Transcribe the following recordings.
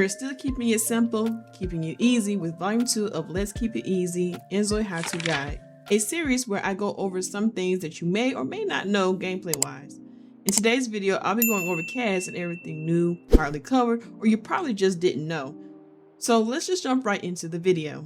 We're still keeping it simple, keeping it easy with volume 2 of Let's Keep It Easy, inZOI How To Guide, a series where I go over some things that you may or may not know gameplay wise. In today's video, I'll be going over CAZ and everything new, hardly covered, or you probably just didn't know. So let's just jump right into the video.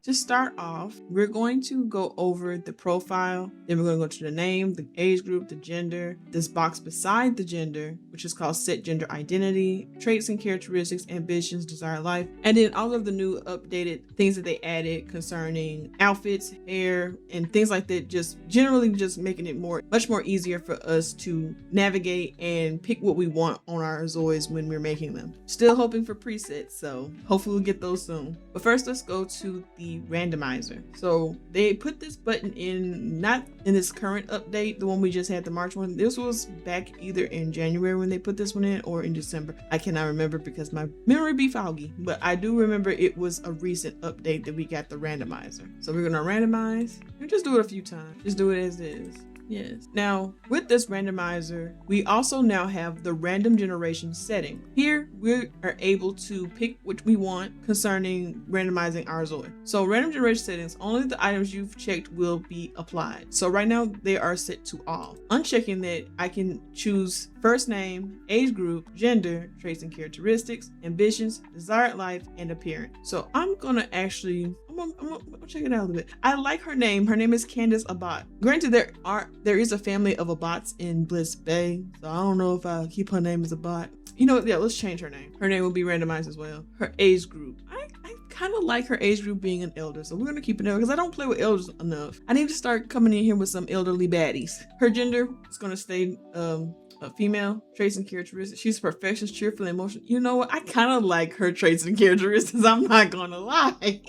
To start off, we're going to go over the profile, then we're going to go to the name, the age group, the gender, this box beside the gender, which is called set gender identity, traits and characteristics, ambitions, desired life, and then all of the new updated things that they added concerning outfits, hair, and things like that, just generally just making it much more easier for us to navigate and pick what we want on our Zois when we're making them. Still hoping for presets, so hopefully we'll get those soon. But first, let's go to the randomizer. So they put this button in, not in this current update, the one we just had, the March one. This was back either in January when they put this one in or in December. I cannot remember because my memory be foggy, but I do remember it was a recent update that we got the randomizer. So we're gonna randomize and just do it a few times. Just do it as is. Yes. Now, with this randomizer, we also now have the random generation setting. Here, we are able to pick what we want concerning randomizing our Zoi. So random generation settings, only the items you've checked will be applied. So right now, they are set to all. Unchecking that, I can choose first name, age group, gender, traits and characteristics, ambitions, desired life, and appearance. So I'm gonna actually, I'm gonna check it out a little bit. I like her name. Her name is Candace Abbott. Granted, there is a family of Abbotts in Bliss Bay, so I don't know if I'll keep her name as Abbott. You know what? Yeah, let's change her name. Her name will be randomized as well. Her age group. I kind of like her age group being an elder, so we're gonna keep it there because I don't play with elders enough. I need to start coming in here with some elderly baddies. Her gender is gonna stay a female, traits and characteristics. She's perfectionist, cheerful, and emotional. You know what? I kind of like her traits and characteristics. I'm not gonna lie.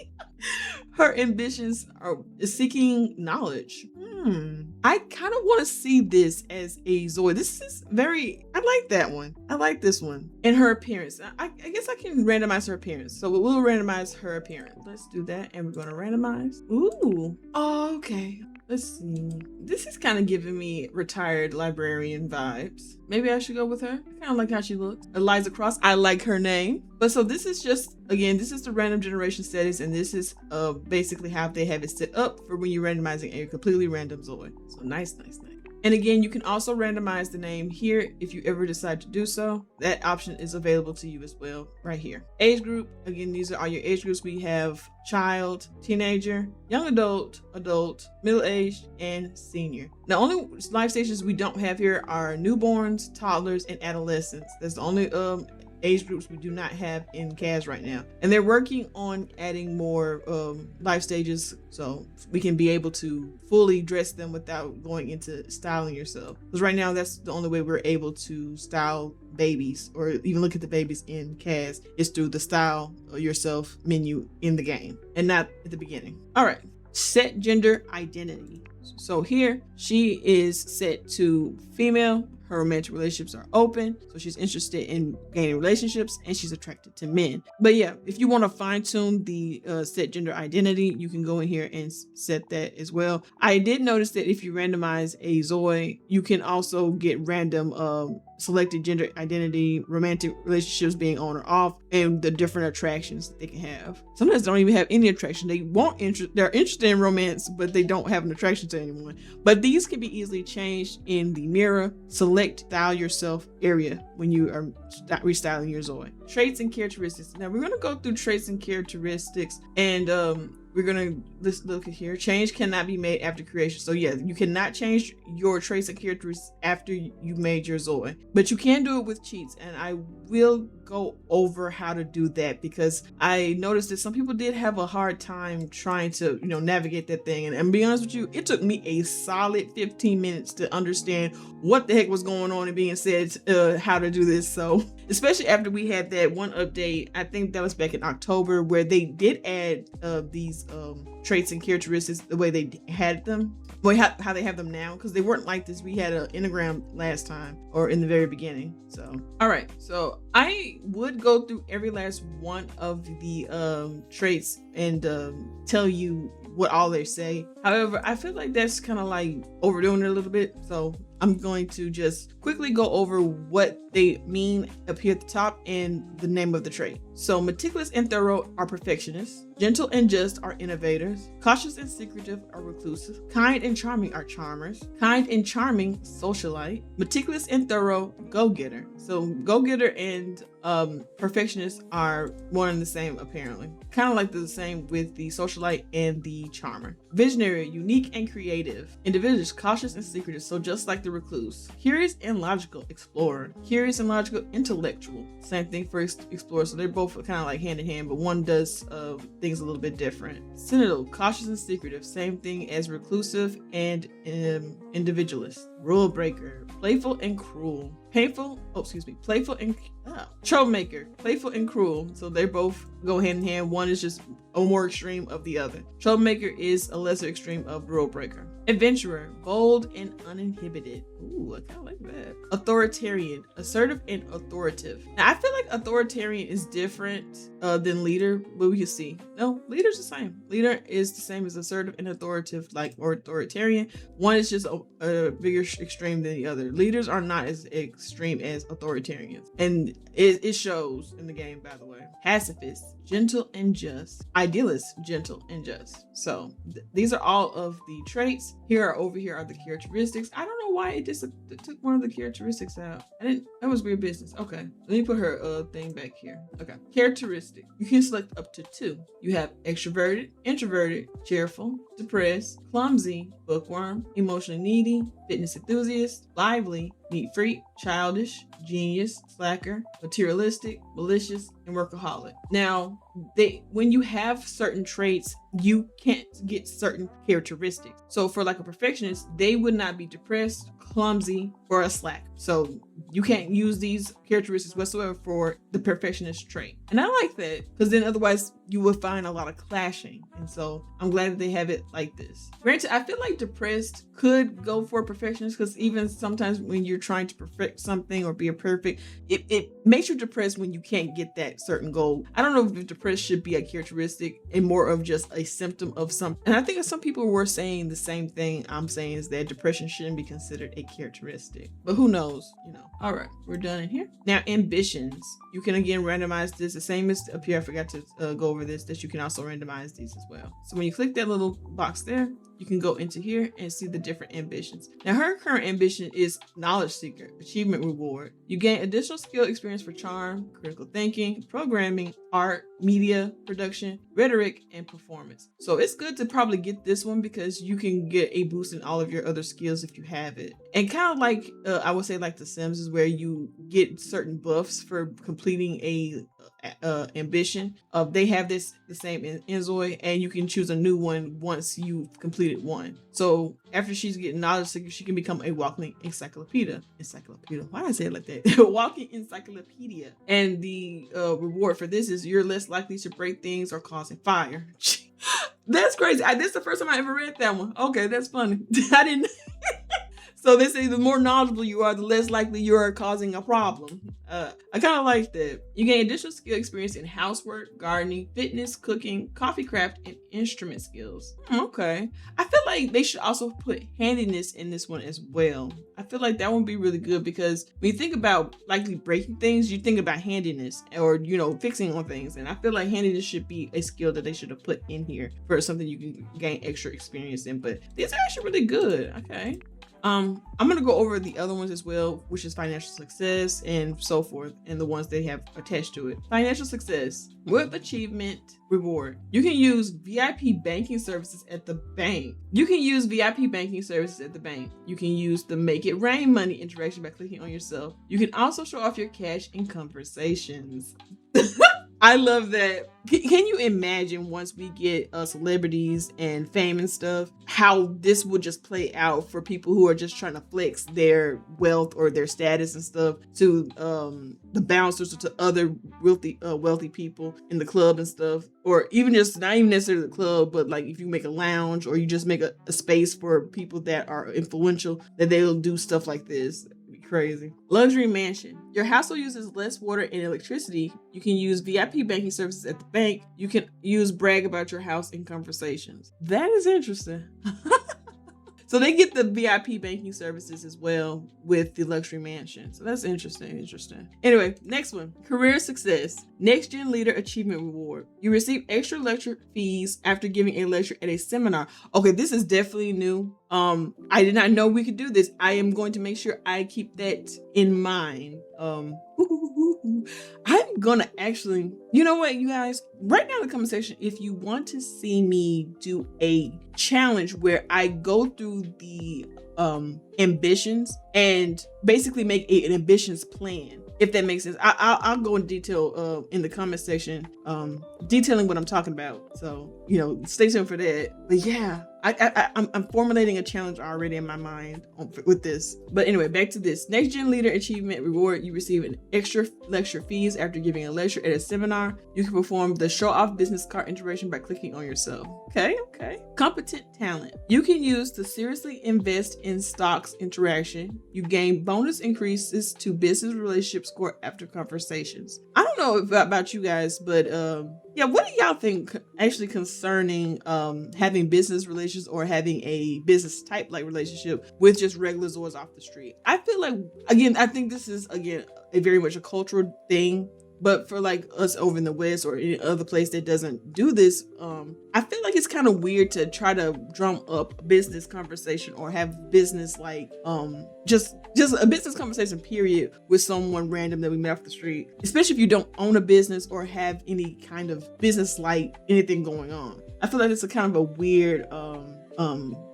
Her ambitions are seeking knowledge. I kind of want to see this as a Zoi. This is I like that one. I like this one. And her appearance. I guess I can randomize her appearance. So we'll randomize her appearance. Let's do that. And we're going to randomize. Ooh. Oh, okay. Let's see. This is kind of giving me retired librarian vibes. Maybe I should go with her. I kind of like how she looks. Eliza Cross. I like her name. But so this is just, again, this is the random generation settings, and this is basically how they have it set up for when you're randomizing a completely random Zoi. So nice. And again, you can also randomize the name here if you ever decide to do so. That option is available to you as well right here. Age group, again, these are all your age groups. We have child, teenager, young adult, middle-aged, and senior. The only life stages we don't have here are newborns, toddlers, and adolescents. That's the only age groups we do not have in CAZ right now, and they're working on adding more life stages so we can be able to fully dress them without going into styling yourself, because right now that's the only way we're able to style babies or even look at the babies in CAZ is through the style yourself menu in the game and not at the beginning. All right, set gender identity. So here she is set to female. Her romantic relationships are open, so she's interested in gaining relationships and she's attracted to men. But yeah, if you want to fine tune the set gender identity, you can go in here and set that as well. I did notice that if you randomize a Zoi, you can also get random selected gender identity, romantic relationships being on or off, and the different attractions that they can have. Sometimes they don't even have any attraction. They're interested in romance, but they don't have an attraction to anyone. But these can be easily changed in the mirror, select style yourself area when you are restyling your Zoi. Traits and characteristics. Now we're gonna go through traits and characteristics, and we're gonna look at here. Change cannot be made after creation. So yeah, you cannot change your traits and characteristics after you made your Zoi, but you can do it with cheats, and I will go over how to do that because I noticed that some people did have a hard time trying to navigate that thing, and be honest with you, it took me a solid 15 minutes to understand what the heck was going on and being said how to do this. So especially after we had that one update, I think that was back in October, where they did add these traits and characteristics the way they had them, how they have them now, because they weren't like this. We had an enneagram last time, or in the very beginning. So all right, so I would go through every last one of the traits and tell you what all they say. However, I feel like that's kind of like overdoing it a little bit, so I'm going to just quickly go over what they mean up here at the top and the name of the trait. So meticulous and thorough are perfectionists. Gentle and just are innovators. Cautious and secretive are reclusive. Kind and charming are charmers. Kind and charming, socialite. Meticulous and thorough, go-getter. So go-getter and perfectionist are one and the same apparently. Kind of like the same with the socialite and the charmer. Visionary, unique and creative. Individuals, cautious and secretive, so just like the recluse. Curious and logical, explorer. Curious and logical, intellectual. Same thing for explorer, so they're both kind of like hand in hand, but one does things a little bit different. Citadel, cautious and secretive, same thing as reclusive and individualist. Rule breaker, playful and cruel. Playful and troublemaker, playful and cruel. So they both go hand in hand. One is just a more extreme of the other. Troublemaker is a lesser extreme of rule breaker. Adventurer, bold and uninhibited. Ooh, I kind of like that. Authoritarian, assertive and authoritative. Now I feel like authoritarian is different than leader, but we can see. No, leader's the same. Leader is the same as assertive and authoritative, like authoritarian. One is just a bigger extreme than the other. Leaders are not as extreme as authoritarians, and it shows in the game, by the way. Pacifist, gentle and just. Idealist, gentle and just. So these are all of the traits. Over here are the characteristics. I don't know why it took one of the characteristics out. That was weird business. Okay, let me put her thing back here. Okay, characteristic. You can select up to 2. You have extroverted, introverted, cheerful, depressed, clumsy, bookworm, emotionally needy, fitness enthusiast, lively, neat freak, childish, genius, slacker, materialistic, malicious, and workaholic. Now, when you have certain traits, you can't get certain characteristics. So for like a perfectionist, they would not be depressed, clumsy, or a slack. So you can't use these characteristics whatsoever for the perfectionist trait. And I like that, because then otherwise you would find a lot of clashing. And so I'm glad that they have it like this. Granted, I feel like depressed could go for a perfectionist, because even sometimes when you're trying to perfect something or be a perfect, it makes you depressed when you can't get that certain goal. I don't know if depressed should be a characteristic and more of just a symptom of something. And I think some people were saying the same thing I'm saying, is that depression shouldn't be considered a characteristic. But who knows, All right, we're done in here. Now, ambitions. You can again randomize this the same as up here. I forgot to go over this, that you can also randomize these as well. So when you click that little box there, you can go into here and see the different ambitions. Now, her current ambition is knowledge seeker, achievement reward. You gain additional skill experience for charm, critical thinking, programming, art, media production, rhetoric, and performance. So it's good to probably get this one, because you can get a boost in all of your other skills if you have it. And kind of like, I would say like The Sims is where you get certain buffs for completing a ambition. They have the same in inZOI, and you can choose a new one once you've completed one. So after she's getting knowledge seeker, she can become a walking encyclopedia. Why did I say it like that? Walking encyclopedia. And the reward for this is you're less likely to break things or cause a fire. That's crazy. This is the first time I ever read that one. Okay, that's funny. I didn't. So they say the more knowledgeable you are, the less likely you are causing a problem. I kind of like that. You gain additional skill experience in housework, gardening, fitness, cooking, coffee craft, and instrument skills. Okay. I feel like they should also put handiness in this one as well. I feel like that would be really good, because when you think about likely breaking things, you think about handiness or, fixing on things. And I feel like handiness should be a skill that they should have put in here for something you can gain extra experience in. But these are actually really good. Okay. I'm going to go over the other ones as well, which is financial success and so forth, and the ones they have attached to it. Financial success with achievement reward. You can use VIP banking services at the bank. You can use the make it rain money interaction by clicking on yourself. You can also show off your cash in conversations. I love that. Can you imagine once we get celebrities and fame and stuff, how this will just play out for people who are just trying to flex their wealth or their status and stuff to the bouncers or to other wealthy people in the club and stuff, or even just not even necessarily the club, but like if you make a lounge or you just make a space for people that are influential, that they'll do stuff like this. Crazy. Luxury mansion. Your household uses less water and electricity. You can use VIP banking services at the bank. You can use brag about your house in conversations. That is interesting. So they get the VIP banking services as well with the luxury mansion. So that's interesting. Anyway, next one, career success. Next Gen Leader Achievement Reward. You receive extra lecture fees after giving a lecture at a seminar. Okay, this is definitely new. I did not know we could do this. I am going to make sure I keep that in mind. I'm gonna actually, you know what, you guys, right now in the comment section, if you want to see me do a challenge where I go through the ambitions and basically make an ambitions plan, if that makes sense, I'll go in detail in the comment section, detailing what I'm talking about. So, stay tuned for that. But yeah, I'm formulating a challenge already in my mind with this. But anyway, back to this. Next Gen Leader Achievement Reward. You receive an extra lecture fees after giving a lecture at a seminar. You can perform the show off business card integration by clicking on yourself. Okay. Competent talent. You can use the seriously invest in stocks interaction. You gain bonus increases to business relationship score after conversations. I don't know about you guys, but yeah, what do y'all think actually concerning having business relations or having a business type like relationship with just regular zois off the street? I feel like, again, I think this is, again, a very much a cultural thing. But for like us over in the West or any other place that doesn't do this, I feel like it's kind of weird to try to drum up a business conversation or have business like just a business conversation period with someone random that we met off the street, especially if you don't own a business or have any kind of business like anything going on. I feel like it's a kind of a weird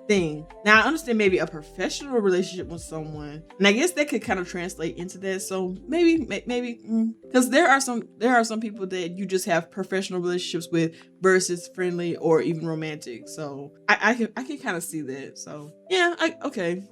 thing. Now I understand maybe a professional relationship with someone, and I guess that could kind of translate into that. So maybe because there are some people that you just have professional relationships with versus friendly or even romantic. So I can kind of see that. So yeah, okay.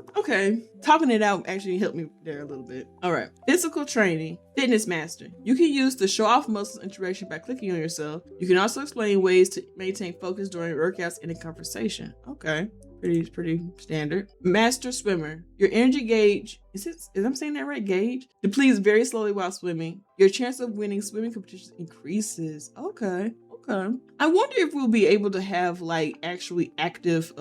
Talking it out actually helped me there a little bit. All right, physical training. Fitness master. You can use the show off muscles interaction by clicking on yourself. You can also explain ways to maintain focus during workouts and a conversation. Okay. Pretty standard. Master swimmer. Your energy gauge, is I'm saying that right? Gauge? Depletes very slowly while swimming. Your chance of winning swimming competitions increases. Okay. I wonder if we'll be able to have like actually active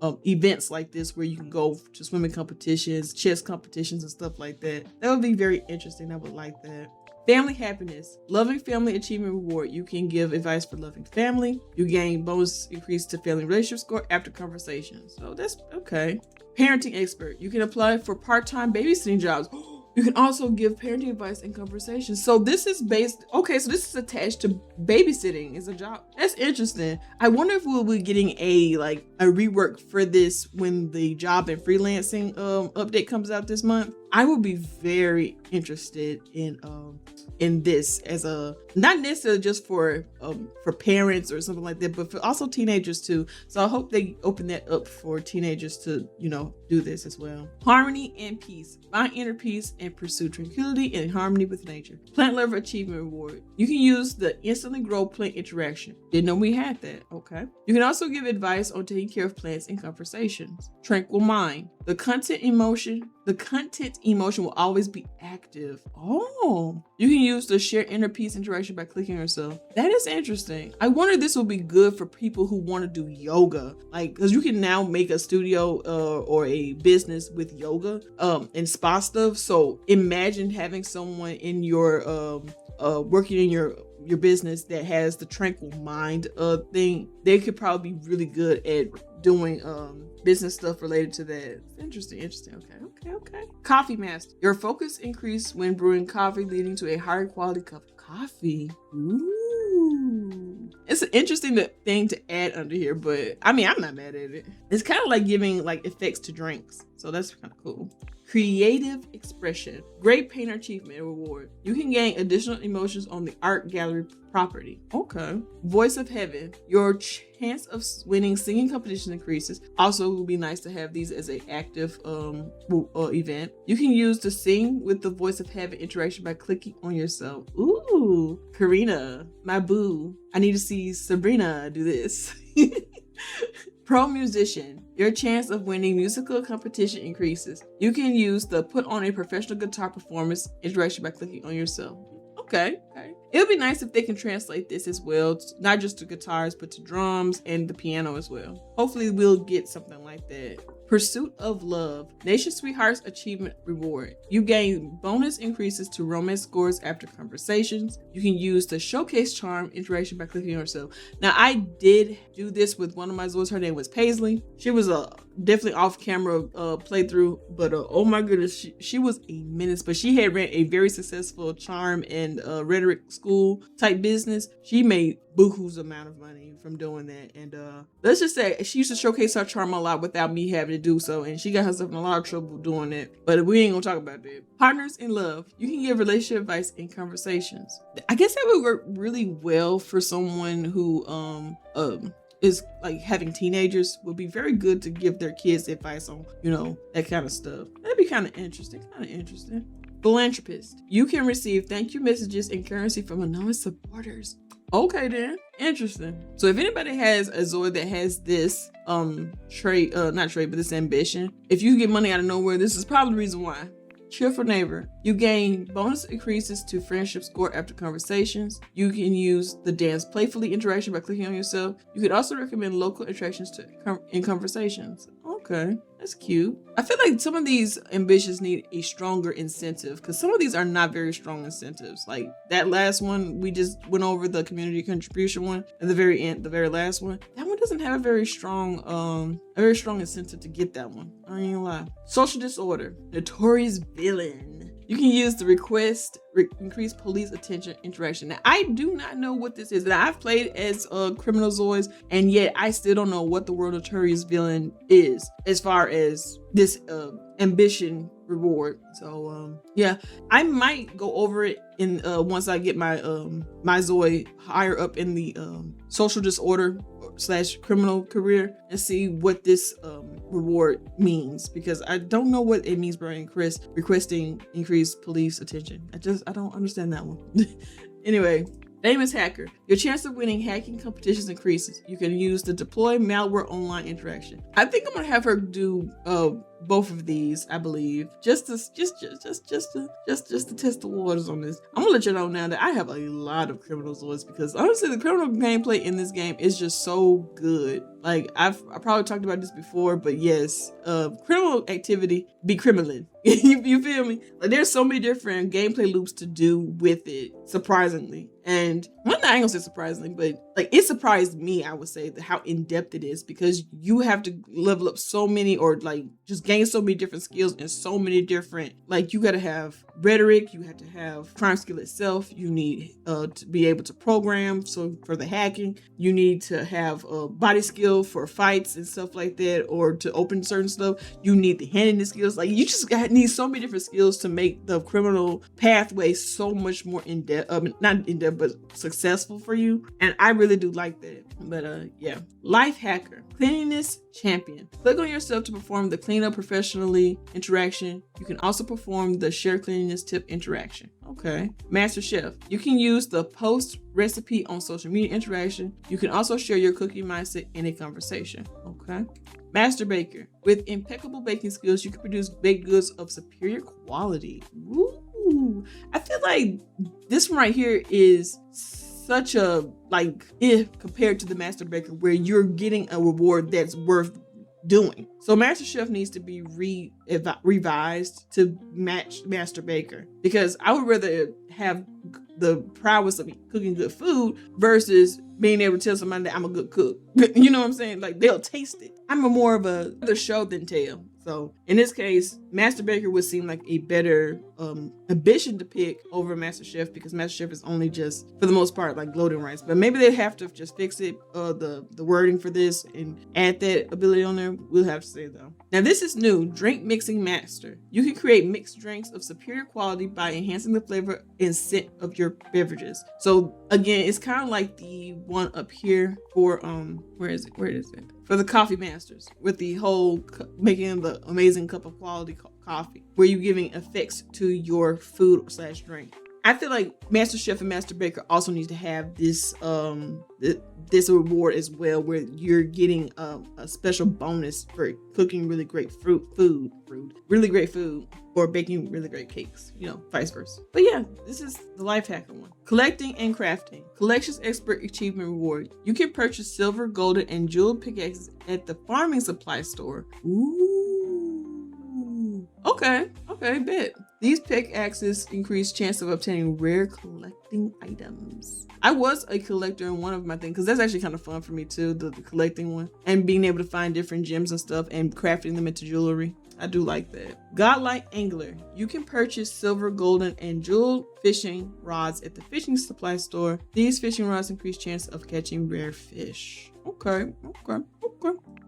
events like this where you can go to swimming competitions, chess competitions and stuff like that. That would be very interesting. I would like that. Family happiness. Loving family achievement reward. You can give advice for loving family. You gain bonus increase to family relationship score after conversation. So that's okay. Parenting expert. You can apply for part-time babysitting jobs. You can also give parenting advice and conversations. So this is so this is attached to babysitting as a job. That's interesting. I wonder if we'll be getting a rework for this when the job and freelancing update comes out this month. I would be very interested in this as a, not necessarily just for parents or something like that, but for also teenagers too. So I hope they open that up for teenagers to, do this as well. Harmony and peace. Find inner peace and pursue tranquility and harmony with nature. Plant lover achievement reward. You can use the instantly grow plant interaction. Didn't know we had that. Okay. You can also give advice on taking care of plants in conversations. Tranquil mind. The content emotion will always be active. Oh, you can use the share inner peace interaction by clicking yourself. That is interesting. I wonder if this will be good for people who want to do yoga, because you can now make a studio or a business with yoga and spa stuff. So imagine having someone in your working in your business that has the tranquil mind thing. They could probably be really good at doing business stuff related to that. Interesting. Okay. Coffee master. Your focus increase when brewing coffee, leading to a higher quality cup of coffee. Ooh. It's an interesting thing to add under here, but I mean, I'm not mad at it. It's kind of like giving like effects to drinks. So that's kind of cool. Creative expression. Great painter achievement reward. You can gain additional emotions on the art gallery property. Okay. Voice of heaven. Your chance of winning singing competition increases. Also, it would be nice to have these as an active event. You can use the sing with the voice of heaven interaction by clicking on yourself. Ooh, Karina, my boo. I need to see Sabrina do this. Pro musician. Your chance of winning musical competition increases. You can use the put on a professional guitar performance interaction by clicking on yourself. Okay. It would be nice if they can translate this as well, not just to guitars, but to drums and the piano as well. Hopefully we'll get something like that. Pursuit of Love, Nation Sweethearts Achievement Reward. You gain bonus increases to romance scores after conversations. You can use the Showcase Charm interaction by clicking on yourself. Now, I did do this with one of my Zois. Her name was Paisley. She was a definitely off-camera playthrough, but oh my goodness, she was a menace. But she had ran a very successful charm and rhetoric school type business. She made buku's amount of money from doing that, and let's just say she used to showcase her charm a lot without me having to do so, and she got herself in a lot of trouble doing that, but we ain't gonna talk about that. Partners in Love, you can give relationship advice in conversations. I guess that would work really well for someone who is like having teenagers. Would be very good to give their kids advice on, you know, that kind of stuff. That'd be kind of interesting. Philanthropist, you can receive thank you messages and currency from anonymous supporters. Okay then, interesting. So if anybody has a Zoi that has this this ambition, if you get money out of nowhere, this is probably the reason why. Cheerful Neighbor, you gain bonus increases to friendship score after conversations. You can use the dance playfully interaction by clicking on yourself. You could also recommend local attractions in conversations. Okay, that's cute. I feel like some of these ambitions need a stronger incentive, because some of these are not very strong incentives. Like that last one we just went over, the community contribution one at the very end, the very last one. That one doesn't have a very strong incentive to get that one. I ain't gonna lie. Social Disorder, Notorious Villain. You can use the request increase police attention interaction. Now, I do not know what this is. Now, I've played as criminal Zois, and yet I still don't know what the word Notorious Villain is as far as this ambition reward. So yeah, I might go over it in once I get my my Zoi higher up in the social disorder / criminal career and see what this reward means, because I don't know what it means by requesting increased police attention. I don't understand that one. Anyway, Famous Hacker, your chance of winning hacking competitions increases. You can use the deploy malware online interaction. I think I'm gonna have her do both of these, I believe, just to test the waters on this. I'm gonna let you know now that I have a lot of criminal Zois, because honestly, the criminal gameplay in this game is just so good. Like I probably talked about this before, but yes, criminal activity be criminal. You feel me? Like there's so many different gameplay loops to do with it, surprisingly. And one thing I ain't gonna say surprisingly, but like it surprised me, I would say, how in depth it is, because you have to level up so many, or like just gain so many different skills and so many different, like you gotta have rhetoric, you have to have crime skill itself, you need to be able to program, so for the hacking you need to have body skill for fights and stuff like that, or to open certain stuff you need the handedness skills. Like you just need so many different skills to make the criminal pathway so much more in depth, not in depth but successful for you, and I really do like that. But yeah, Life Hacker, Cleanliness Champion, click on yourself to perform the clean up professionally interaction. You can also perform the share cleanliness tip interaction. Okay. Master Chef, you can use the post recipe on social media interaction. You can also share your cooking mindset in a conversation. Okay. Master Baker, with impeccable baking skills, you can produce baked goods of superior quality. Ooh, I feel like this one right here is such a compared to the Master Baker, where you're getting a reward that's worth doing. So Master Chef needs to be revised to match Master Baker, because I would rather have the prowess of cooking good food versus being able to tell somebody that I'm a good cook. You know what I'm saying? Like they'll taste it. I'm more of a show than tell. So in this case, Master Baker would seem like a better ambition to pick over Master Chef, because Master Chef is only just, for the most part, like gloating rice. But maybe they have to just fix it, the wording for this, and add that ability on there. We'll have to say though. Now this is new, Drink Mixing Master. You can create mixed drinks of superior quality by enhancing the flavor and scent of your beverages. So again, it's kind of like the one up here for where is it? For the Coffee Masters, with the whole making the amazing cup of quality coffee, where you're giving effects to your food / drink. I feel like Master Chef and Master Baker also need to have this this reward as well, where you're getting a special bonus for cooking really great really great food, or baking really great cakes, vice versa. But yeah, this is the life hacker one. Collecting and crafting. Collections Expert Achievement Reward. You can purchase silver, golden, and jeweled pickaxes at the farming supply store. Ooh. Okay, bet. These pickaxes increase chance of obtaining rare collecting items. I was a collector in one of my things, because that's actually kind of fun for me too, the collecting one. And being able to find different gems and stuff and crafting them into jewelry. I do like that. Godlike Angler. You can purchase silver, golden, and jeweled fishing rods at the fishing supply store. These fishing rods increase chance of catching rare fish. Okay.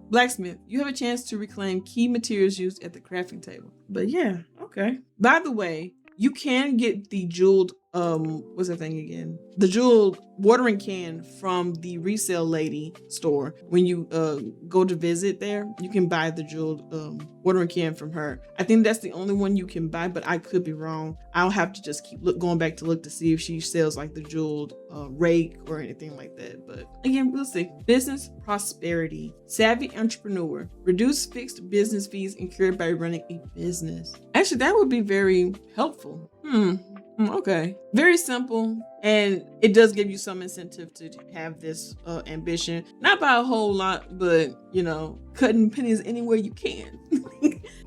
Blacksmith. You have a chance to reclaim key materials used at the crafting table. But yeah, okay. By the way, you can get the jeweled, what's that thing again? The jeweled watering can from the resale lady store. When you go to visit there, you can buy the jeweled watering can from her. I think that's the only one you can buy, but I could be wrong. I'll have to just keep going back to look to see if she sells like the jeweled rake or anything like that. But again, we'll see. Business prosperity. Savvy entrepreneur. Reduce fixed business fees incurred by running a business. Actually, that would be very helpful. Okay. Very simple. And it does give you some incentive to have this ambition. Not by a whole lot, but, cutting pennies anywhere you can.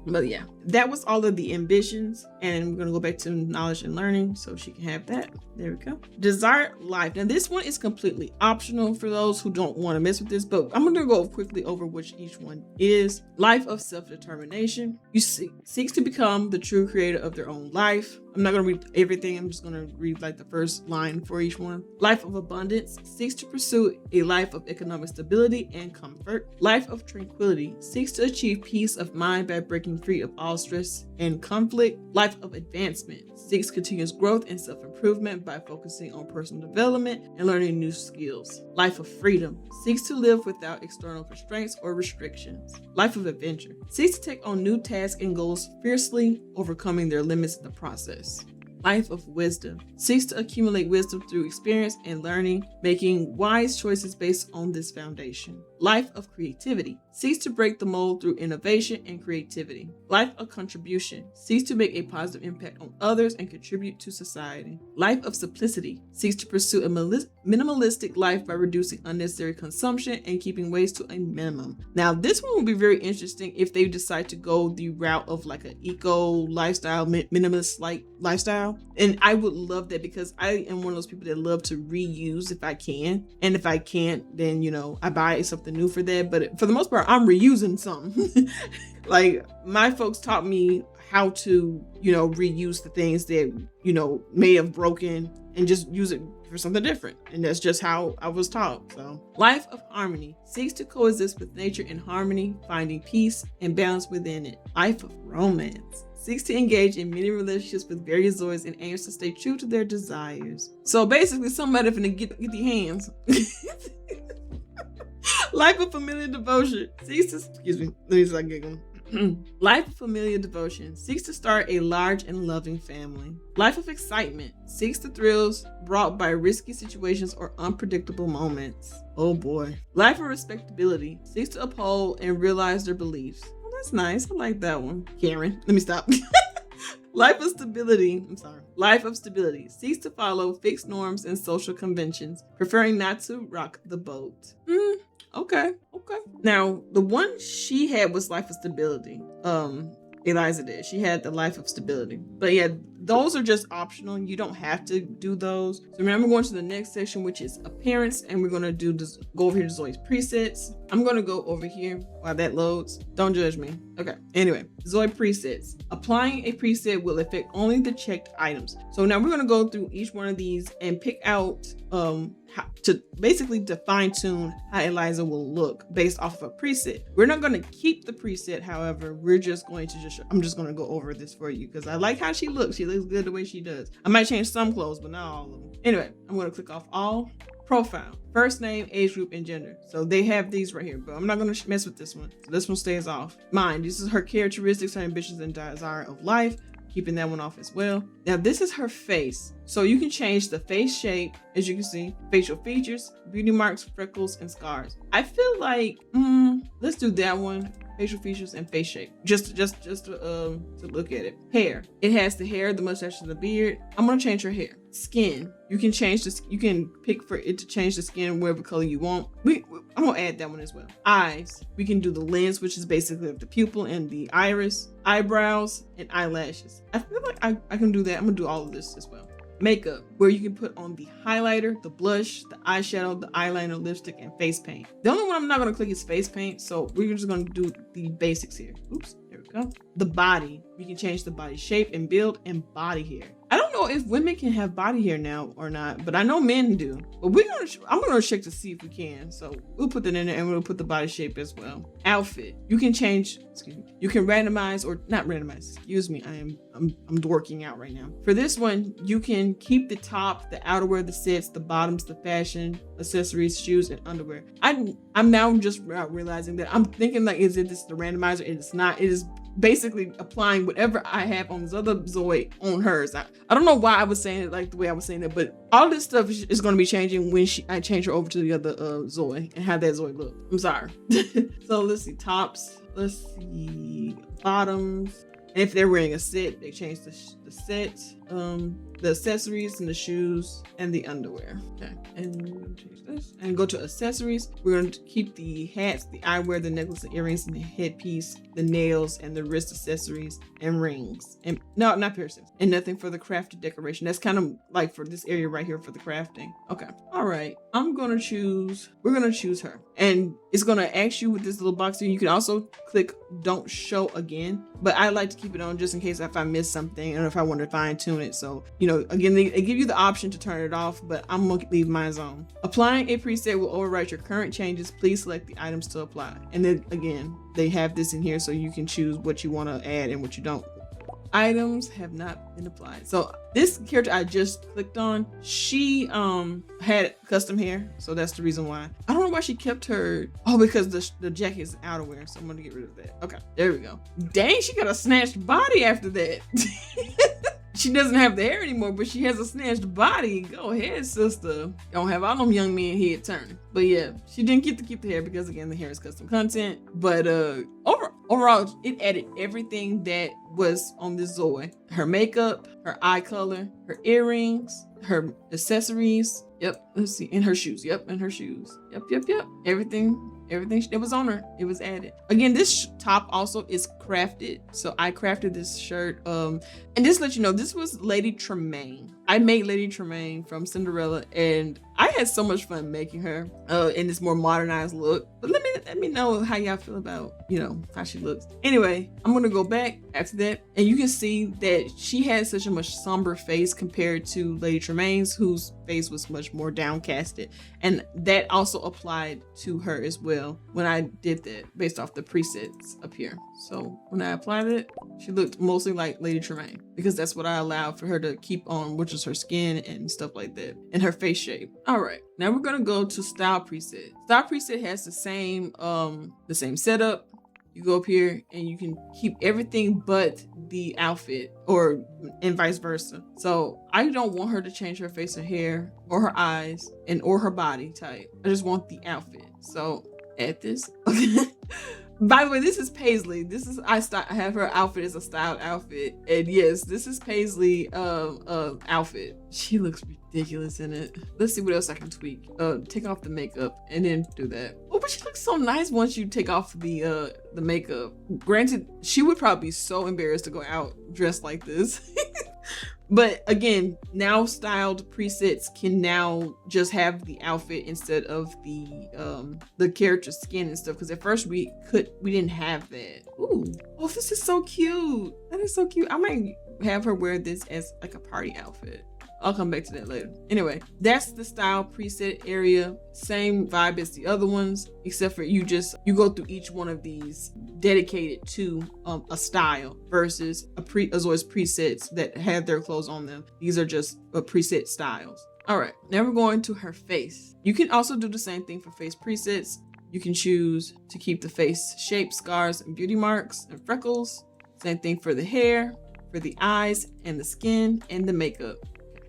But yeah, that was all of the ambitions. And we're going to go back to knowledge and learning so she can have that. There we go. Desired life. Now, this one is completely optional for those who don't want to mess with this, but I'm going to go quickly over which each one is. Life of self-determination. You seeks to become the true creator of their own life. I'm not going to read everything. I'm just going to read like the first line for each one. Life of abundance. Seeks to pursue a life of economic stability and comfort. Life of tranquility. Seeks to achieve peace of mind by breaking free of all stress and conflict. Life of advancement. Seeks continuous growth and self-improvement by focusing on personal development and learning new skills. Life of freedom. Seeks to live without external constraints or restrictions. Life of adventure. Seeks to take on new tasks and goals fiercely, overcoming their limits in the process. Life of wisdom. Seeks to accumulate wisdom through experience and learning, making wise choices based on this foundation. Life of creativity. Seeks to break the mold through innovation and creativity. Life of contribution. Seeks to make a positive impact on others and contribute to society. Life of simplicity. Seeks to pursue a minimalistic life by reducing unnecessary consumption and keeping waste to a minimum. Now, this one will be very interesting if they decide to go the route of like an eco lifestyle, minimalist like lifestyle. And I would love that, because I am one of those people that love to reuse if I can. And if I can't, then, I buy something new for that. But for the most part, I'm reusing something. Like, my folks taught me how to, reuse the things that, may have broken and just use it for something different. And that's just how I was taught. So, life of harmony. Seeks to coexist with nature in harmony, finding peace and balance within it. Life of romance. Seeks to engage in many relationships with various zois and aims to stay true to their desires. So basically, somebody finna get the hands. Life of familiar devotion. Seeks to, excuse me, let me start giggling. Life of familiar devotion. Seeks to start a large and loving family. Life of excitement. Seeks the thrills brought by risky situations or unpredictable moments. Oh boy. Life of respectability. Seeks to uphold and realize their beliefs. Oh, that's nice. I like that one. Karen, let me stop. Life of stability. Life of stability. Seeks to follow fixed norms and social conventions, preferring not to rock the boat. Okay. Now, the one she had was life of stability. Eliza did. She had the life of stability. But yeah, those are just optional. You don't have to do those. So remember, going to the next section, which is appearance, and we're going to go over here to Zoi's presets. I'm going to go over here while that loads. Don't judge me. Okay. Anyway, Zoi presets. Applying a preset will affect only the checked items. So now we're going to go through each one of these and pick out how to basically fine tune how Eliza will look based off of a preset. We're not going to keep the preset, however. We're just going to I'm just going to go over this for you because I like how she looks. She looks good the way she does. I might change some clothes, but not all of them. Anyway, I'm going to click off all. Profile, first name, age group, and gender. So they have these right here, but I'm not going to mess with this one. So this one stays off. Mine, this is her characteristics, her ambitions, and desire of life. keeping that one off as well. Now this is her face. So you can change the face shape, as you can see, facial features, beauty marks, freckles, and scars. I feel like, let's do that one. Facial features and face shape, just to look at it. Hair, it has the hair, the mustache, and the beard. I'm gonna change her hair. Skin, you can change this. You can pick for it to change the skin whatever color you want. I'm gonna add that one as well. Eyes, we can do the lens, which is basically the pupil and the iris. Eyebrows and eyelashes. I feel like I can do that. I'm gonna do all of this as well. Makeup, where you can put on the highlighter, the blush, the eyeshadow, the eyeliner, lipstick, and face paint. The only one I'm not going to click is face paint, so we're just going to do the basics here. Oops, there we go. The body, we can change the body shape and build and body hair. I don't know if women can have body hair now or not, but I know men do. But I'm gonna check to see if we can. So we'll put that in there and we'll put the body shape as well. Outfit, you can change, you can randomize or not randomize, excuse me, I'm dorking out right now. For this one, you can keep the top, the outerwear, the sets, the bottoms, the fashion, accessories, shoes, and underwear. I'm now just realizing that I'm thinking like, is it this the randomizer? And it's not. It is basically applying whatever I have on this other Zoi on hers. I don't know why I was saying it like the way I was saying it, but all this stuff is going to be changing when I change her over to the other Zoi and have that Zoi look. I'm sorry. So let's see, tops. Let's see, bottoms. And if they're wearing a set, they change the set, the accessories and the shoes and the underwear. Okay, and change this and go to accessories. We're going to keep the hats, the eyewear, the necklace, the earrings, and the headpiece, the nails, and the wrist accessories and rings. And no, not piercings. And nothing for the crafted decoration. That's kind of like for this area right here for the crafting. Okay, all right. We're going to choose her. And it's going to ask you with this little box here. You can also click don't show again, but I like to keep it on just in case if I miss something and if I want to fine tune it. So, you know, again, they give you the option to turn it off, but I'm going to leave mine on. Applying a preset will overwrite your current changes. Please select the items to apply. And then again, they have this in here so you can choose what you want to add and what you don't. Items have not been applied. So this character I just clicked on, she had custom hair, so that's the reason why. I don't know why she kept her. Oh, because the jacket is outerwear, so I'm gonna get rid of that. Okay, there we go. Dang, she got a snatched body after that. She doesn't have the hair anymore, but she has a snatched body. Go ahead, sister. Don't have all them young men head turning. But yeah, she didn't get to keep the hair because again, the hair is custom content. But overall, it added everything that was on this Zoi. Her makeup, her eye color, her earrings, her accessories. Yep, let's see, and her shoes. Yep, and her shoes. Yep. Everything that was on her, it was added. Again, this top also is crafted. So I crafted this shirt. And just to let you know, this was Lady Tremaine. I made Lady Tremaine from Cinderella, and I had so much fun making her in this more modernized look. But let me know how y'all feel about, you know, how she looks. Anyway, I'm gonna go back after that, and you can see that she had such a much somber face compared to Lady Tremaine's, whose face was much more downcasted, and that also applied to her as well when I did that based off the presets up here. So when I applied it, she looked mostly like Lady Tremaine because that's what I allowed for her to keep on, which is her skin and stuff like that, and her face shape. All right, now we're gonna go to style preset. Style preset has the same setup. You go up here and you can keep everything but the outfit, and vice versa. So I don't want her to change her face or hair or her eyes or her body type. I just want the outfit. So add this. Okay. By the way, this is Paisley. I have her outfit as a styled outfit, and yes, this is Paisley outfit. She looks ridiculous in it. Let's see what else I can tweak. Take off the makeup and then do that. Oh, but she looks so nice once you take off the makeup. Granted, she would probably be so embarrassed to go out dressed like this. But again, now styled presets can now just have the outfit instead of the character's skin and stuff. Because at first we didn't have that. Ooh, oh, this is so cute. That is so cute. I might have her wear this as like a party outfit. I'll come back to that later. Anyway, that's the style preset area. Same vibe as the other ones, except for you go through each one of these dedicated to a style versus a Zoi's presets that have their clothes on them. These are just preset styles. All right, now we're going to her face. You can also do the same thing for face presets. You can choose to keep the face shape, scars, and beauty marks and freckles. Same thing for the hair. for the eyes and the skin and the makeup.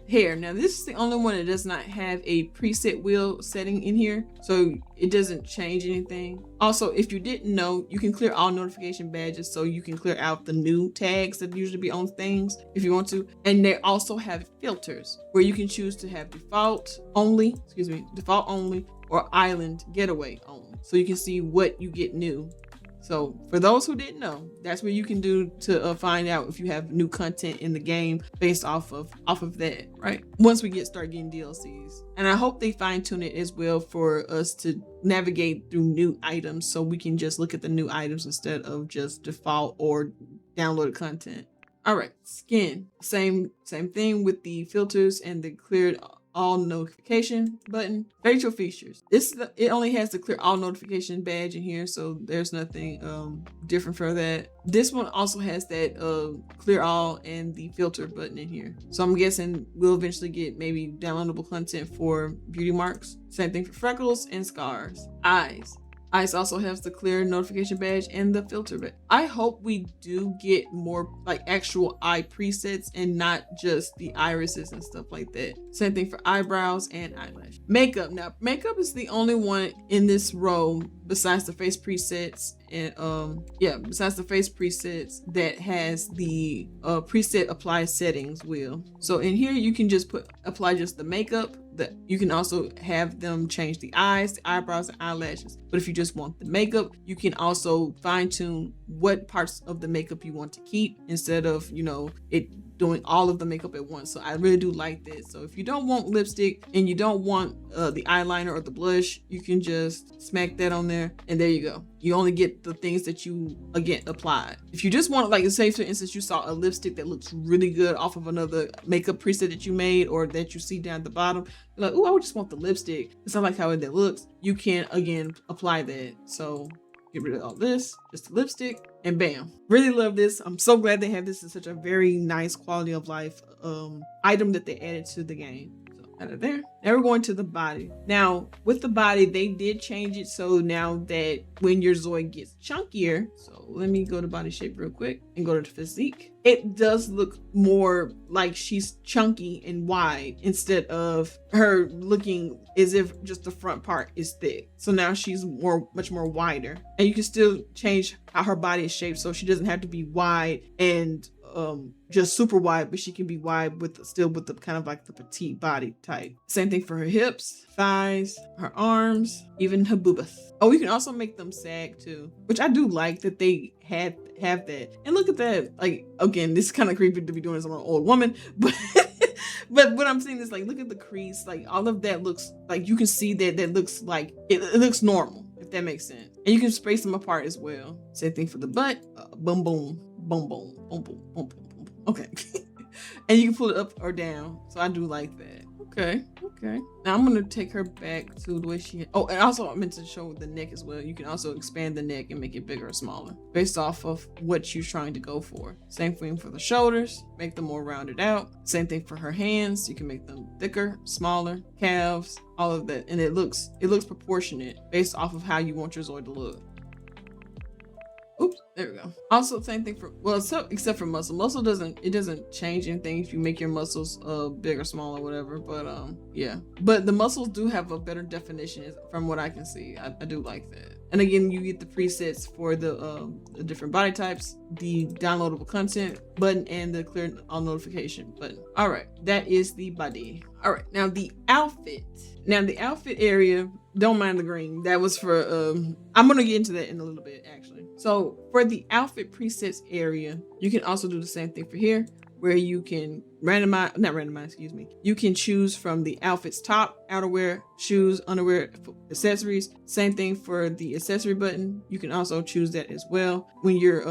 Hair. Now this is the only one that does not have a preset wheel setting in here, so it doesn't change anything. Also, if you didn't know, you can clear all notification badges, so you can clear out the new tags that usually be on things if you want to. And they also have filters where you can choose to have default only or island getaway only, so you can see what you get new. So for those who didn't know, that's what you can do to find out if you have new content in the game based off of that, right? Once we start getting DLCs. And I hope they fine tune it as well for us to navigate through new items, so we can just look at the new items instead of just default or downloaded content. All right, skin. Same thing with the filters and the cleared all notification button. Facial features. It only has the clear all notification badge in here, so there's nothing different for that. This one also has that clear all and the filter button in here, so I'm guessing we'll eventually get maybe downloadable content for beauty marks. Same thing for freckles and scars. Eyes. Eyes also has the clear notification badge and the filter badge. I hope we do get more like actual eye presets and not just the irises and stuff like that. Same thing for eyebrows and eyelash. Makeup. Now, makeup is the only one in this row besides the face presets and besides the face presets that has the preset apply settings wheel. So in here you can just apply just the makeup. You can also have them change the eyes, the eyebrows, and eyelashes. But if you just want the makeup, you can also fine tune what parts of the makeup you want to keep instead of, it doing all of the makeup at once. So I really do like this. So if you don't want lipstick and you don't want the eyeliner or the blush, you can just smack that on there and there you go. You only get the things that you again applied. If you just want, like, say for instance you saw a lipstick that looks really good off of another makeup preset that you made or that you see down at the bottom, you're like, oh, I would just want the lipstick because I like how that looks. You can again apply that. So get rid of all this, just the lipstick, and bam. Really love this. I'm so glad they have this. It's such a very nice quality of life item that they added to the game. So out of there. Now we're going to the body. Now with the body, they did change it so now that when your Zoi gets chunkier, so let me go to body shape real quick and go to physique. It does look more like she's chunky and wide instead of her looking as if just the front part is thick. So now she's much more wider, and you can still change how her body is shaped so she doesn't have to be wide and just super wide, but she can be wide still with the kind of like the petite body type. Same thing for her hips, thighs, her arms, even her boobas. Oh, you can also make them sag too, which I do like that they have that. And look at that. Like, again, this is kind of creepy to be doing this on an old woman, but but what I'm saying is, like, look at the crease, like all of that looks like you can see that looks like it looks normal, if that makes sense. And you can space them apart as well. Same thing for the butt. Boom, boom, boom, boom, boom, boom, boom, boom, boom. Okay. And you can pull it up or down. So I do like that. Okay. Now I'm gonna take her back to the way she. Oh, and also I meant to show the neck as well. You can also expand the neck and make it bigger or smaller based off of what you're trying to go for. Same thing for the shoulders, make them more rounded out. Same thing for her hands. You can make them thicker, smaller, calves, all of that, and it looks proportionate based off of how you want your Zoi to look. Oops, there we go. Also, same thing for, well, except for muscle. Muscle doesn't change anything if you make your muscles big or small or whatever. But yeah. But the muscles do have a better definition from what I can see. I do like that. And again, you get the presets for the different body types, the downloadable content button, and the clear all notification button. All right, that is the body. All right, now the outfit. Now the outfit area, don't mind the green. That was for, I'm gonna get into that in a little bit actually. So for the outfit presets area, you can also do the same thing for here, where you can you can choose from the outfit's top, outerwear, shoes, underwear, accessories. Same thing for the accessory button. You can also choose that as well when you're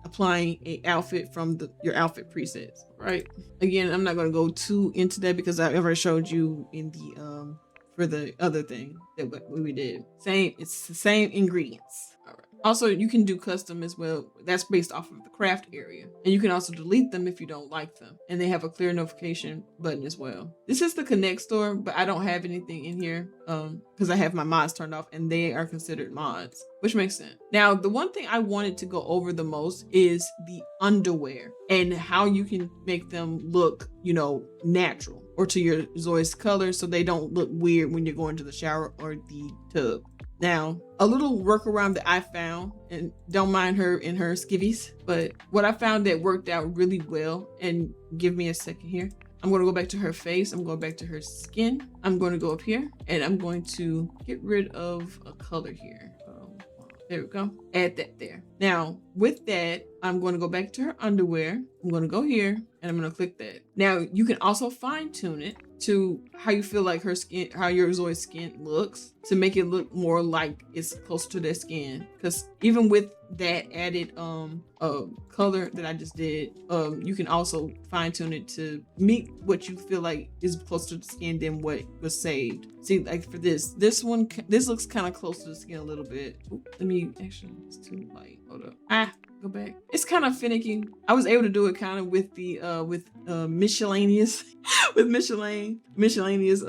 applying a outfit from your outfit presets, right? Again, I'm not going to go too into that because I already showed you in the for the other thing that we did. It's the same ingredients. All right. Also, you can do custom as well. That's based off of the craft area. And you can also delete them if you don't like them. And they have a clear notification button as well. This is the Connect store, but I don't have anything in here because I have my mods turned off and they are considered mods, which makes sense. Now, the one thing I wanted to go over the most is the underwear and how you can make them look, you know, natural or to your Zoi's color so they don't look weird when you're going to the shower or the tub. Now, a little workaround that I found, and don't mind her in her skivvies, but what I found that worked out really well, and give me a second here. I'm going to go back to her face. I'm going back to her skin. I'm going to go up here and I'm going to get rid of a color here. There we go. Add that there. Now, with that, I'm going to go back to her underwear. I'm going to go here and I'm going to click that. Now, you can also fine tune it to how you feel like her skin, how your Zoi's skin looks, to make it look more like it's closer to their skin. Because even with that added color that I just did, you can also fine tune it to meet what you feel like is closer to the skin than what was saved. See, like for this one, this looks kind of close to the skin a little bit. Ooh, let me, actually, it's too light. Hold up. Go back. It's kind of finicky. I was able to do it kind of with the miscellaneous with miscellaneous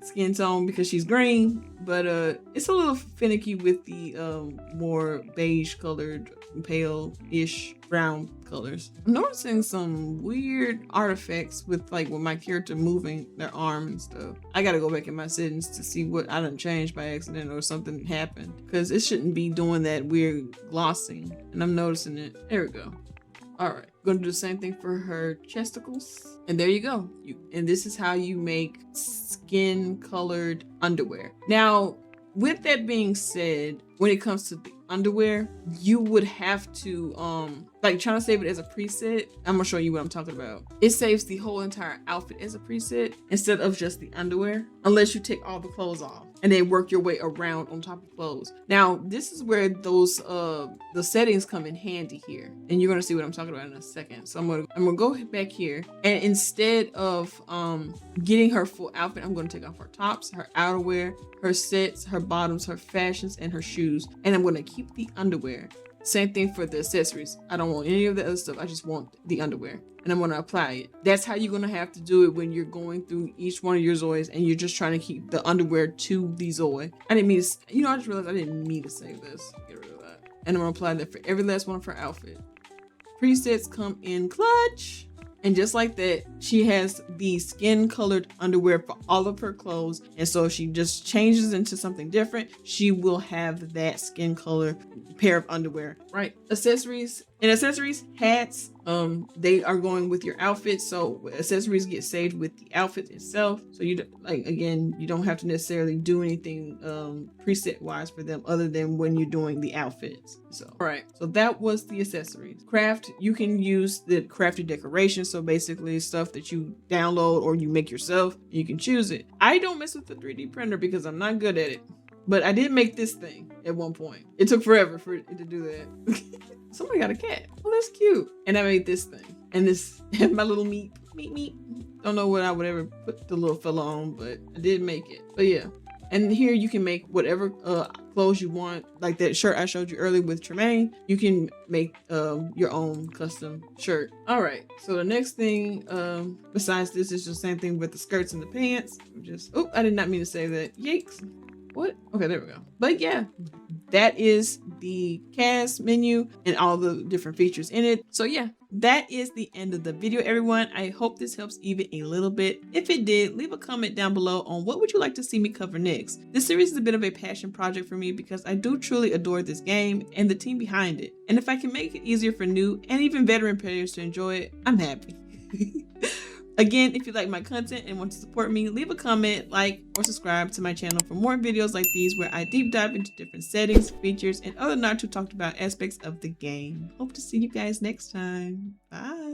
skin tone because she's green, but it's a little finicky with the more beige colored, pale-ish brown colors. I'm noticing some weird artifacts with my character moving their arm and stuff. I gotta go back in my settings to see what I done changed by accident or something happened, because it shouldn't be doing that weird glossing, and I'm noticing it. There we go. All right, gonna do the same thing for her chesticles, and there you go. And this is how you make skin colored underwear. Now, with that being said, when it comes to the underwear, you would have to trying to save it as a preset. I'm gonna show you what I'm talking about. It saves the whole entire outfit as a preset instead of just the underwear, unless you take all the clothes off and then work your way around on top of clothes. Now, this is where those the settings come in handy here, and you're gonna see what I'm talking about in a second. So I'm gonna go back here, and instead of getting her full outfit, I'm gonna take off her tops, her outerwear, her sets, her bottoms, her fashions, and her shoes, and I'm gonna keep the underwear. Same thing for the accessories. I don't want any of the other stuff. I just want the underwear, and I'm going to apply it. That's how you're going to have to do it when you're going through each one of your Zois and you're just trying to keep the underwear to the Zoi. I didn't mean to, I just realized I didn't mean to save this. Get rid of that. And I'm going to apply that for every last one of her outfit. Presets come in clutch. And just like that, she has the skin colored underwear for all of her clothes. And so if she just changes into something different, she will have that skin color pair of underwear, right? Accessories. In accessories, hats, they are going with your outfit. So accessories get saved with the outfit itself. So you don't have to necessarily do anything preset wise for them other than when you're doing the outfits. So, all right. So that was the accessories. Craft, you can use the crafted decorations. So basically stuff that you download or you make yourself, you can choose it. I don't mess with the 3D printer because I'm not good at it. But I did make this thing at one point. It took forever for it to do that. Somebody got a cat. Oh, that's cute. And I made this thing. And this had my little meat. Don't know what I would ever put the little fella on, but I did make it. But yeah. And here you can make whatever clothes you want. Like that shirt I showed you earlier with Tremaine. You can make your own custom shirt. All right. So the next thing besides this is the same thing with the skirts and the pants. I did not mean to say that. Yikes. What? Okay, there we go. But yeah, that is the CAZ menu and all the different features in it. So yeah, that is the end of the video, everyone. I hope this helps even a little bit. If it did, leave a comment down below on what would you like to see me cover next. This series is a bit of a passion project for me because I do truly adore this game and the team behind it. And if I can make it easier for new and even veteran players to enjoy it, I'm happy. Again, if you like my content and want to support me, leave a comment, like, or subscribe to my channel for more videos like these where I deep dive into different settings, features, and other not too talked about aspects of the game. Hope to see you guys next time. Bye.